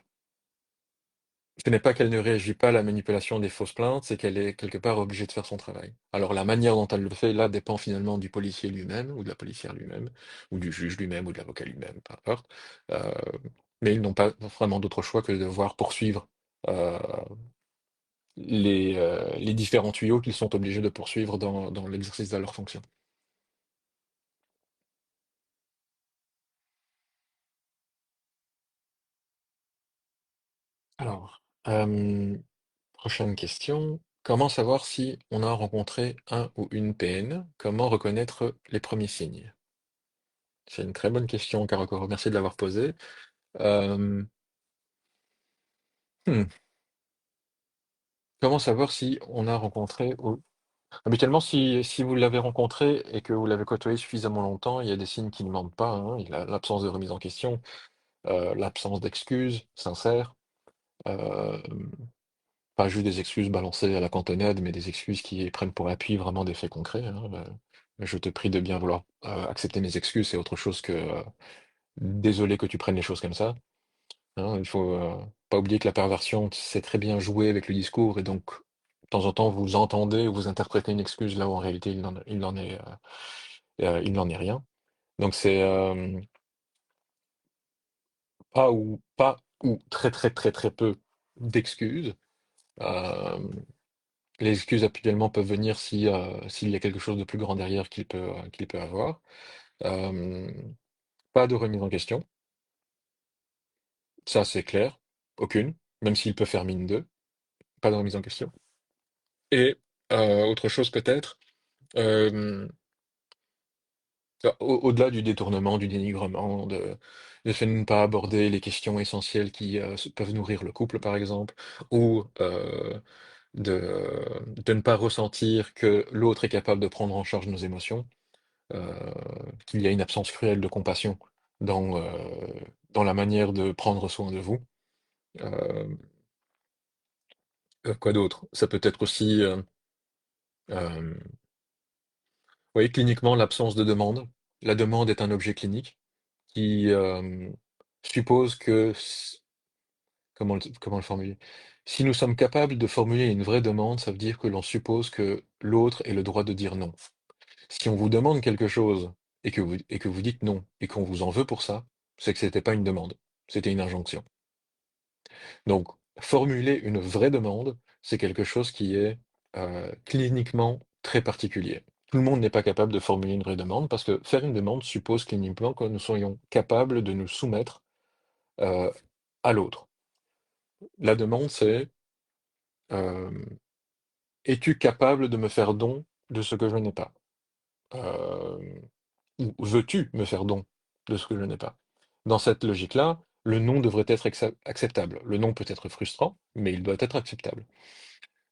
ce n'est pas qu'elle ne réagit pas à la manipulation des fausses plaintes, c'est qu'elle est quelque part obligée de faire son travail. Alors la manière dont elle le fait, là, dépend finalement du policier lui-même, ou de la policière lui-même, ou du juge lui-même, ou de l'avocat lui-même, peu importe. Mais ils n'ont pas vraiment d'autre choix que de devoir poursuivre, heu, les différents tuyaux qu'ils sont obligés de poursuivre dans l'exercice de leur fonction. Alors, prochaine question. Comment savoir si on a rencontré un ou une PN? Comment reconnaître les premiers signes? C'est une très bonne question, Caro. Merci de l'avoir posée. Hem, mmh, comment savoir si on a rencontré ou habituellement, si vous l'avez rencontré et que vous l'avez côtoyé suffisamment longtemps, il y a des signes qui ne mentent pas, hein. Il a l'absence de remise en question, l'absence d'excuses sincères, hem, pas juste des excuses balancées à la cantonade, mais des excuses qui prennent pour appui vraiment des faits concrets, hein. «Je te prie de bien vouloir, accepter mes excuses», c'est autre chose que, «Désolé que tu prennes les choses comme ça». Hein, il faut, pas oublier que la perversion sait très bien jouer avec le discours et donc, de temps en temps, vous entendez ou vous interprétez une excuse là où en réalité il n'en est rien. Donc c'est, pas ou très, très, très, très peu d'excuses. Hem, les excuses actuellement peuvent venir si, s'il y a quelque chose de plus grand derrière qu'il peut avoir. Hem, pas de remise en question, ça c'est clair, aucune, même s'il peut faire mine de, pas de remise en question et autre chose peut-être. Hem, au-delà du détournement, du dénigrement, de fait de ne pas aborder les questions essentielles qui, peuvent nourrir le couple, par exemple, ou, de ne pas ressentir que l'autre est capable de prendre en charge nos émotions, heu, qu'il y a une absence cruelle de compassion dans, dans la manière de prendre soin de vous. Hem, quoi d'autre? Ça peut être aussi, hem, oui, cliniquement, l'absence de demande. La demande est un objet clinique. Qui, suppose que s comment le formuler? Si nous sommes capables de formuler une vraie demande, ça veut dire que l'on suppose que l'autre ait le droit de dire non. Si on vous demande quelque chose et que vous dites non et qu'on vous en veut pour ça, c'est que c'était pas une demande, c'était une injonction. Donc formuler une vraie demande, c'est quelque chose qui est, cliniquement très particulier. Tout le monde n'est pas capable de formuler une vraie demande parce que faire une demande suppose cliniquement que nous soyons capables de nous soumettre, heu, à l'autre. La demande, c'est, hem: «Es-tu capable de me faire don de ce que je n'ai pas?» Hem, ou «Veux-tu me faire don de ce que je n'ai pas?» Dans cette logique-là, le non devrait être acceptable. Le non peut être frustrant, mais il doit être acceptable.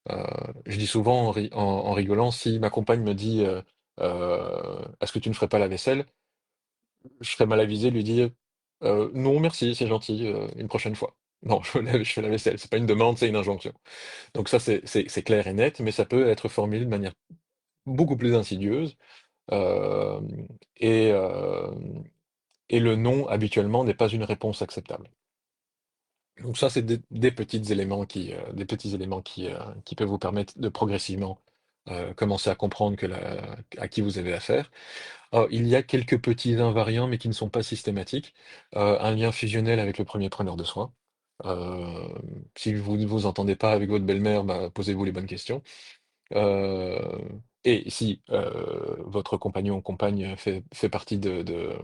Heu, je dis souvent en rigolant, si ma compagne me dit, «Est-ce que tu ne ferais pas la vaisselle?» Je serais mal avisé de lui dire: «Non merci, c'est gentil, une prochaine fois». Non, je fais la vaisselle, c'est pas une demande, c'est une injonction. Donc ça, c'est clair et net, mais ça peut être formulé de manière beaucoup plus insidieuse, hem et hem et le non, habituellement, n'est pas une réponse acceptable. Donc ça, c'est des petits éléments qui peuvent vous permettre de progressivement, commencer à comprendre à qui vous avez affaire. Il y a quelques petits invariants, mais qui ne sont pas systématiques. Un lien fusionnel avec le premier preneur de soin. Si vous ne vous entendez pas avec votre belle-mère, bah, posez-vous les bonnes questions. Heu et si, votre compagnon ou compagne fait partie de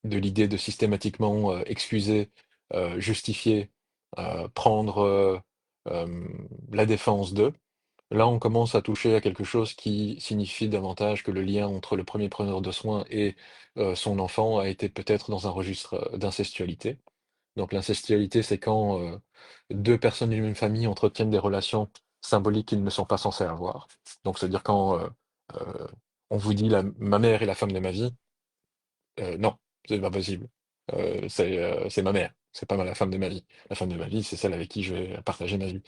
l'idée de systématiquement, excuser, justifier, prendre, la défense d'eux, là, on commence à toucher à quelque chose qui signifie davantage que le lien entre le premier preneur de soins et son enfant a été peut-être dans un registre, d'incestualité. Donc l'incestualité, c'est quand, 2 personnes d'une même famille entretiennent des relations symboliques qu'ils ne sont pas censés avoir. Donc c'est-à-dire quand, on vous dit: «La ma mère est la femme de ma vie», non, c'est pas possible. C'est ma mère, c'est pas la femme de ma vie. La femme de ma vie, c'est celle avec qui je vais partager ma vie.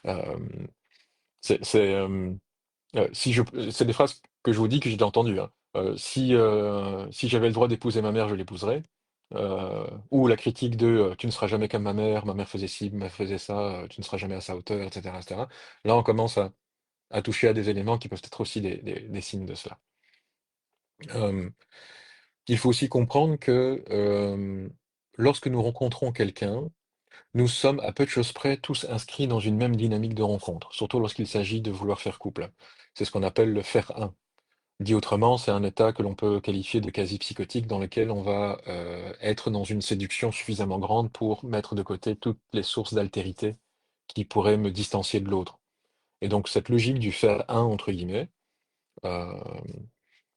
Hem, c'est, si je c'est des phrases que je vous dis que j'ai déjà entendues, hein. Si j'avais le droit d'épouser ma mère, je l'épouserais. Ou la critique de, «Tu ne seras jamais comme ma mère faisait ci, ma mère faisait ça, tu ne seras jamais à sa hauteur» et cetera. Là, on commence à toucher à des éléments qui peuvent être aussi des signes de cela. Hem, il faut aussi comprendre que, lorsque nous rencontrons quelqu'un, Nous sommes à peu de choses près tous inscrits dans une même dynamique de rencontre, surtout lorsqu'il s'agit de vouloir faire couple. C'est ce qu'on appelle le faire un. Dit autrement, c'est un état que l'on peut qualifier de quasi psychotique dans lequel on va être dans une séduction suffisamment grande pour mettre de côté toutes les sources d'altérité qui pourraient me distancier de l'autre. Et donc cette logique du faire un, entre guillemets, euh,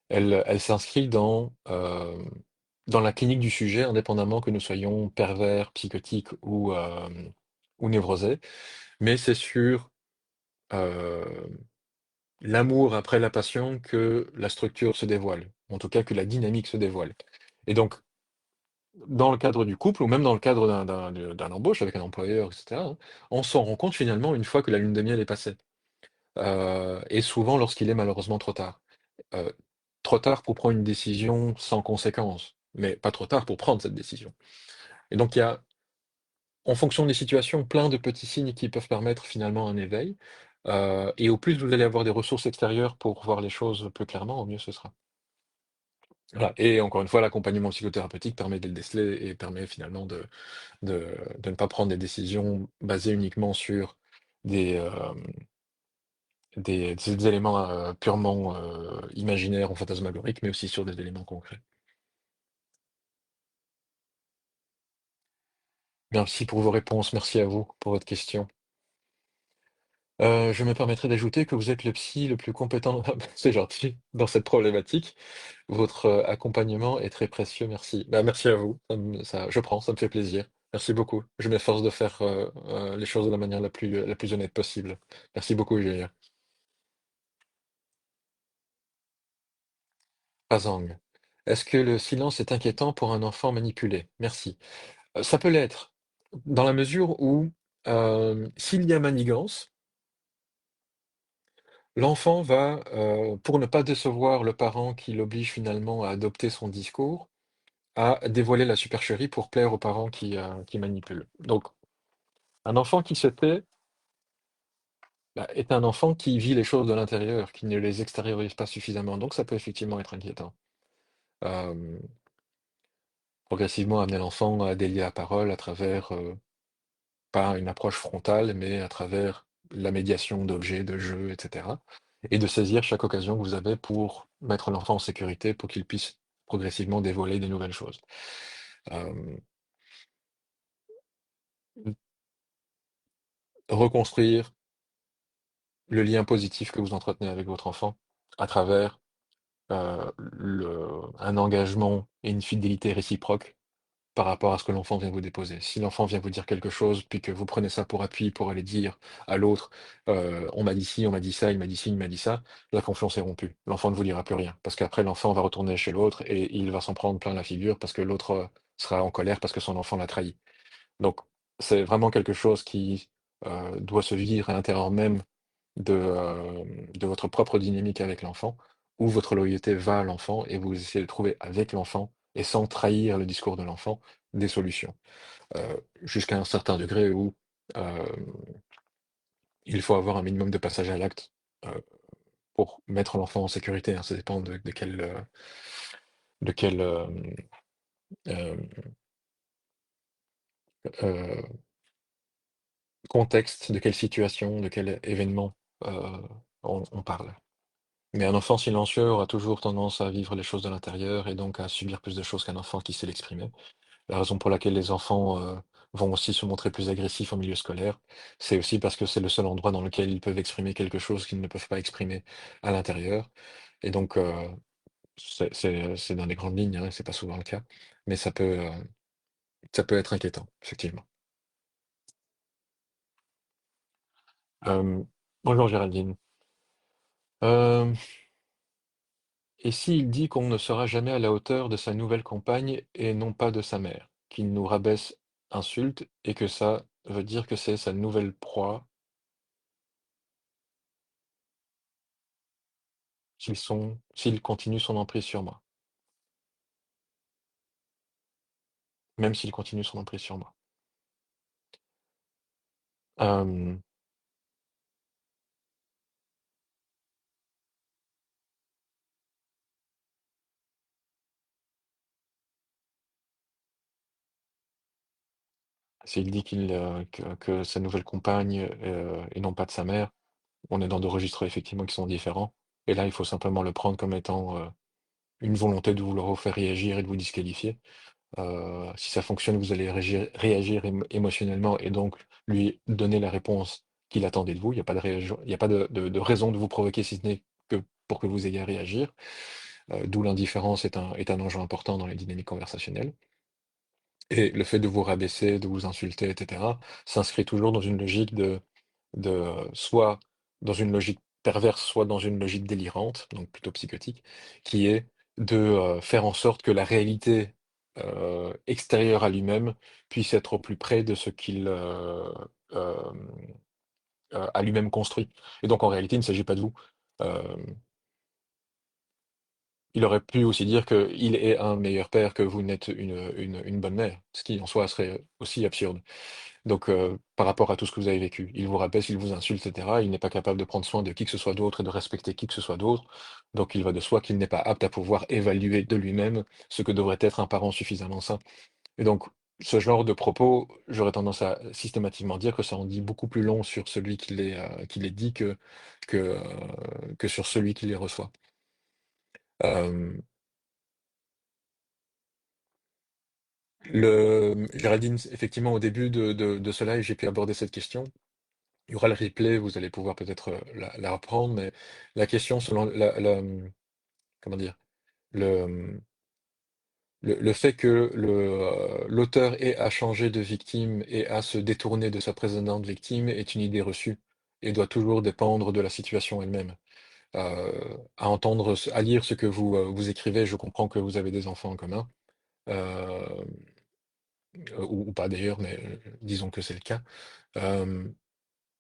elle s'inscrit dans la clinique du sujet, indépendamment que nous soyons pervers, psychotiques ou névrosés, mais c'est sur euh, l'amour après la passion que la structure se dévoile, en tout cas que la dynamique se dévoile. Et donc, dans le cadre du couple, ou même dans le cadre d'un embauche avec un employeur, etc., hein, on s'en rend compte finalement une fois que la lune de miel est passée. Et souvent lorsqu'il est malheureusement trop tard. Heu, Trop tard pour prendre une décision sans conséquence, mais pas trop tard pour prendre cette décision. Et donc il y a, en fonction des situations, plein de petits signes qui peuvent permettre finalement un éveil, et au plus vous allez avoir des ressources extérieures pour voir les choses plus clairement, au mieux ce sera. Voilà, et encore une fois, l'accompagnement psychothérapeutique permet de le déceler et permet finalement de ne pas prendre des décisions basées uniquement sur des, des éléments, purement, imaginaires ou fantasmagoriques, mais aussi sur des éléments concrets. Merci pour vos réponses, merci à vous pour votre question. Je me permettrai d'ajouter que vous êtes le psy le plus compétent c'est gentil, dans cette problématique. Votre, accompagnement est très précieux, merci. Bah, merci à vous, ça je prends, ça me fait plaisir. Merci beaucoup. Je m'efforce de faire, les choses de la manière la plus honnête possible. Merci beaucoup, Julien. Pazang. Est-ce que le silence est inquiétant pour un enfant manipulé? Merci. Ça peut l'être, dans la mesure où, s'il y a manigance, l'enfant va, pour ne pas décevoir le parent qui l'oblige finalement à adopter son discours, à dévoiler la supercherie pour plaire aux parents qui manipulent. Donc, un enfant qui se tait, bah, est un enfant qui vit les choses de l'intérieur, qui ne les extériorise pas suffisamment. Donc ça peut effectivement être inquiétant. Hem, Progressivement amener l'enfant à délier la parole à travers, pas une approche frontale, mais à travers la médiation d'objets, de jeux, et cetera, et de saisir chaque occasion que vous avez pour mettre l'enfant en sécurité, pour qu'il puisse progressivement dévoiler des nouvelles choses. Hem, Reconstruire le lien positif que vous entretenez avec votre enfant à travers, le un engagement et une fidélité réciproque par rapport à ce que l'enfant vient vous déposer. Si l'enfant vient vous dire quelque chose, puis que vous prenez ça pour appui pour aller dire à l'autre, «On m'a dit ci, on m'a dit ça, il m'a dit ci, il m'a dit ça», la confiance est rompue. L'enfant ne vous dira plus rien, parce qu'après l'enfant va retourner chez l'autre et il va s'en prendre plein la figure parce que l'autre, sera en colère parce que son enfant l'a trahi. Donc c'est vraiment quelque chose qui, doit se vivre à l'intérieur même de votre propre dynamique avec l'enfant, où votre loyauté va à l'enfant et vous essayez de trouver avec l'enfant et sans trahir le discours de l'enfant, des solutions. Jusqu'à un certain degré où, hem, il faut avoir un minimum de passage à l'acte, heu, pour mettre l'enfant en sécurité, hein. Ça dépend de quel, hem, contexte, de quelle situation, de quel événement, on parle. Mais un enfant silencieux aura toujours tendance à vivre les choses de l'intérieur et donc à subir plus de choses qu'un enfant qui sait l'exprimer. La raison pour laquelle les enfants, vont aussi se montrer plus agressifs en milieu scolaire, c'est aussi parce que c'est le seul endroit dans lequel ils peuvent exprimer quelque chose qu'ils ne peuvent pas exprimer à l'intérieur. Et donc, c'est dans les grandes lignes, hein, c'est pas souvent le cas, mais ça peut être inquiétant, effectivement. Bonjour Géraldine. Hem, et s'il dit qu'on ne sera jamais à la hauteur de sa nouvelle compagne et non pas de sa mère? Qu'il nous rabaisse, insulte et que ça veut dire que c'est sa nouvelle proie s'il continue son emprise sur moi, même s'il continue son emprise sur moi. Hem, S'il dit que sa nouvelle compagne, et non pas de sa mère, on est dans 2 registres effectivement qui sont différents et là, il faut simplement le prendre comme étant, une volonté de vouloir vous faire réagir et de vous disqualifier. Si ça fonctionne, vous allez réagir émotionnellement et donc lui donner la réponse qu'il attendait de vous. Il y a pas de raison de vous provoquer si ce n'est que pour que vous ayez à réagir. D'où l'indifférence est un enjeu important dans les dynamiques conversationnelles. Et le fait de vous rabaisser, de vous insulter, et cetera, s'inscrit toujours dans une logique soit dans une logique perverse, soit dans une logique délirante, donc plutôt psychotique, qui est de, faire en sorte que la réalité, extérieure à lui-même puisse être au plus près de ce qu'il, hem, a lui-même construit. Et donc en réalité, il ne s'agit pas de vous. Hem, il aurait pu aussi dire qu'il est un meilleur père, que vous n'êtes une bonne mère, ce qui en soi serait aussi absurde. Donc, par rapport à tout ce que vous avez vécu, il vous rabaisse, il vous insulte, et cetera. Il n'est pas capable de prendre soin de qui que ce soit d'autre et de respecter qui que ce soit d'autre. Donc, il va de soi qu'il n'est pas apte à pouvoir évaluer de lui-même ce que devrait être un parent suffisamment sain. Et donc, ce genre de propos, j'aurais tendance à systématiquement dire que ça en dit beaucoup plus long sur celui qui les dit que sur celui qui les reçoit. Hem, Géraldine, effectivement, au début de ce live, j'ai pu aborder cette question. Il y aura le replay, vous allez pouvoir peut-être, la reprendre, mais la question selon comment dire? Le, le fait que l'auteur ait à changer de victime et à se détourner de sa précédente victime est une idée reçue et doit toujours dépendre de la situation elle-même. À lire ce que vous écrivez, je comprends que vous avez des enfants en commun, hem, ou pas d'ailleurs, mais, disons que c'est le cas. Hem,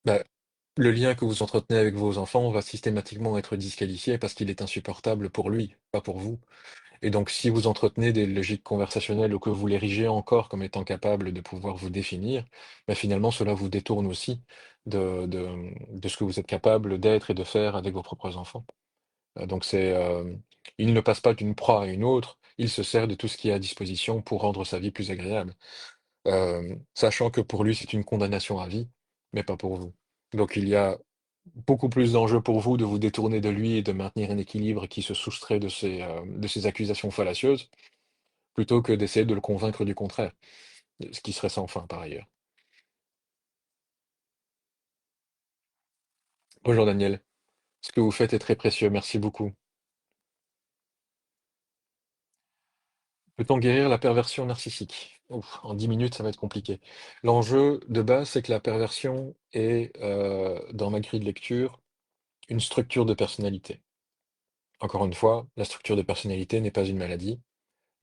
Bah, le lien que vous entretenez avec vos enfants va systématiquement être disqualifié parce qu'il est insupportable pour lui, pas pour vous. Et donc, si vous entretenez des logiques conversationnelles ou que vous l'érigez encore comme étant capable de pouvoir vous définir, bah, finalement, cela vous détourne aussi de ce que vous êtes capable d'être et de faire avec vos propres enfants. Donc il ne passe pas d'une proie à une autre, il se sert de tout ce qui est à disposition pour rendre sa vie plus agréable. Sachant que pour lui, c'est une condamnation à vie, mais pas pour vous. Donc il y a beaucoup plus d'enjeux pour vous de vous détourner de lui et de maintenir un équilibre qui se soustrait de ces accusations fallacieuses, plutôt que d'essayer de le convaincre du contraire, ce qui serait sans fin par ailleurs. Bonjour Daniel, ce que vous faites est très précieux, merci beaucoup. Peut-on guérir la perversion narcissique? Ouf, en 10 minutes, ça va être compliqué. L'enjeu de base, c'est que la perversion est, dans ma grille de lecture, une structure de personnalité. Encore une fois, la structure de personnalité n'est pas une maladie.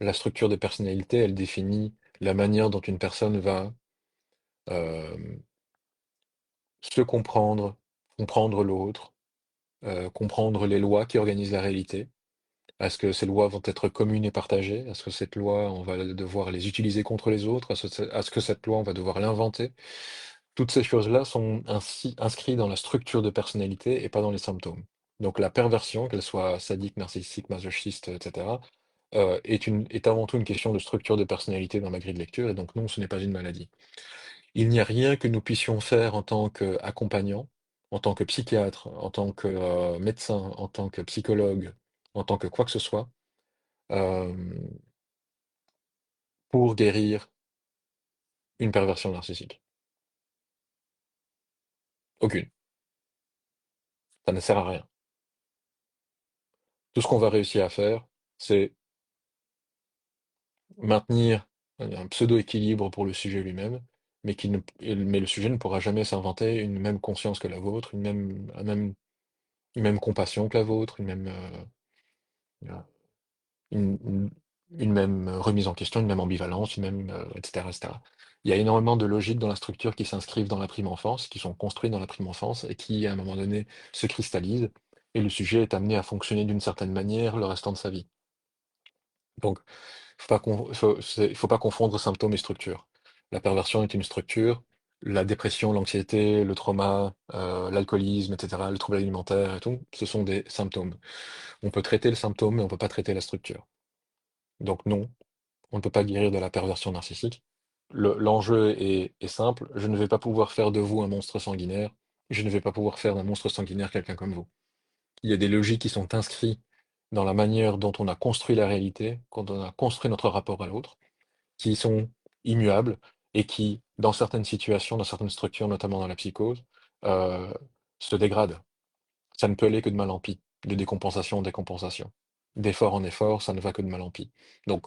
La structure de personnalité, elle définit la manière dont une personne va euh, se comprendre, comprendre l'autre, comprendre les lois qui organisent la réalité. Est-ce que ces lois vont être communes et partagées? Est-ce que cette loi, on va devoir les utiliser contre les autres? Est-ce que cette loi, on va devoir l'inventer? Toutes ces choses-là sont ainsi inscrites dans la structure de personnalité et pas dans les symptômes. Donc la perversion, qu'elle soit sadique, narcissique, masochiste, etc., est avant tout une question de structure de personnalité dans ma grille de lecture, et donc non, ce n'est pas une maladie. Il n'y a rien que nous puissions faire en tant qu'accompagnant, en tant que psychiatre, en tant que médecin, en tant que psychologue, en tant que quoi que ce soit, euh, pour guérir une perversion narcissique. Aucune. Ça ne sert à rien. Tout ce qu'on va réussir à faire, c'est maintenir un pseudo-équilibre pour le sujet lui-même, mais le sujet ne pourra jamais s'inventer une même conscience que la vôtre, une même compassion que la vôtre, euh, une, une même remise en question, une même ambivalence, etc., etc. Il y a énormément de logiques dans la structure qui s'inscrivent dans la prime enfance, qui sont construites dans la prime enfance et qui, à un moment donné, se cristallisent, et le sujet est amené à fonctionner d'une certaine manière le restant de sa vie. Donc, il faut pas confondre symptômes et structure. La perversion est une structure, la dépression, l'anxiété, le trauma, l'alcoolisme, etc., le trouble alimentaire et tout, ce sont des symptômes. On peut traiter le symptôme, mais on peut pas traiter la structure. Donc non, on ne peut pas guérir de la perversion narcissique. l'enjeu est simple, je ne vais pas pouvoir faire de vous un monstre sanguinaire, je ne vais pas pouvoir faire d'un monstre sanguinaire quelqu'un comme vous. Il y a des logiques qui sont inscrites dans la manière dont on a construit la réalité, quand on a construit notre rapport à l'autre, qui sont immuables et qui, dans certaines situations, dans certaines structures, notamment dans la psychose, heu, se dégradent. Ça ne peut aller que de mal en pis, de décompensation en décompensation. D'effort en effort, ça ne va que de mal en pis. Donc,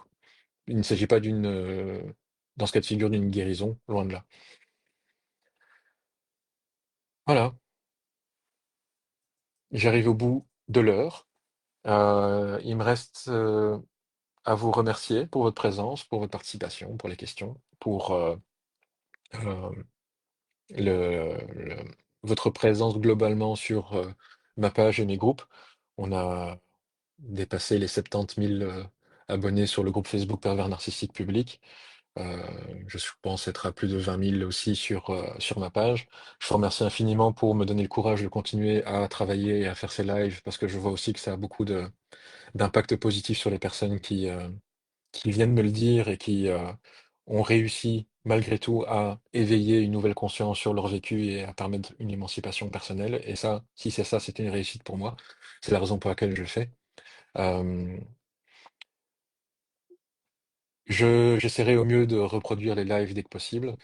il ne s'agit pas dans ce cas de figure, d'une guérison, loin de là. Voilà, j'arrive au bout de l'heure. Il me reste, à vous remercier pour votre présence, pour votre participation, pour les questions, pour, hem, le votre présence globalement sur, ma page et mes groupes. On a dépassé les 70 000, abonnés sur le groupe Facebook Pervers Narcissique Public. Heu, je pense être à plus de 20 000 aussi sur ma page. Je vous remercie infiniment pour me donner le courage de continuer à travailler et à faire ces lives parce que je vois aussi que ça a beaucoup d'impact positif sur les personnes qui viennent me le dire et qui, ont réussi malgré tout à éveiller une nouvelle conscience sur leur vécu et à permettre une émancipation personnelle et ça, si c'est ça, c'était une réussite pour moi. C'est la raison pour laquelle je le fais. Hem, j'essaierai au mieux de reproduire les lives dès que possible,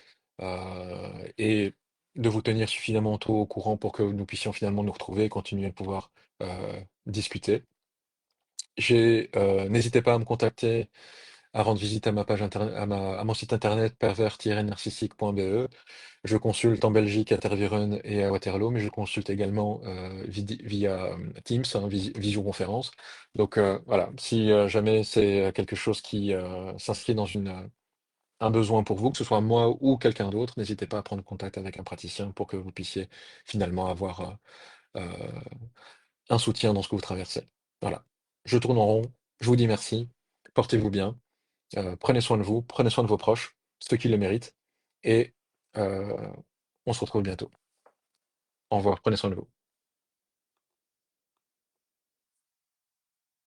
et de vous tenir suffisamment tôt au courant pour que nous puissions finalement nous retrouver et continuer à pouvoir, discuter. N'hésitez pas à me contacter, à rendre visite à ma page internet, à mon site internet pervers-narcissique.be. Je consulte en Belgique à Tervuren et à Waterloo, mais je consulte également, via, Teams, hein, visioconférence. Donc, voilà, si, jamais c'est, quelque chose qui, s'inscrit dans un besoin pour vous, que ce soit moi ou quelqu'un d'autre, n'hésitez pas à prendre contact avec un praticien pour que vous puissiez finalement avoir, heu, un soutien dans ce que vous traversez. Voilà. Je tourne en rond, je vous dis merci, portez-vous bien, prenez soin de vous, prenez soin de vos proches, ceux qui le méritent et heu, on se retrouve bientôt. Au revoir, prenez soin de vous.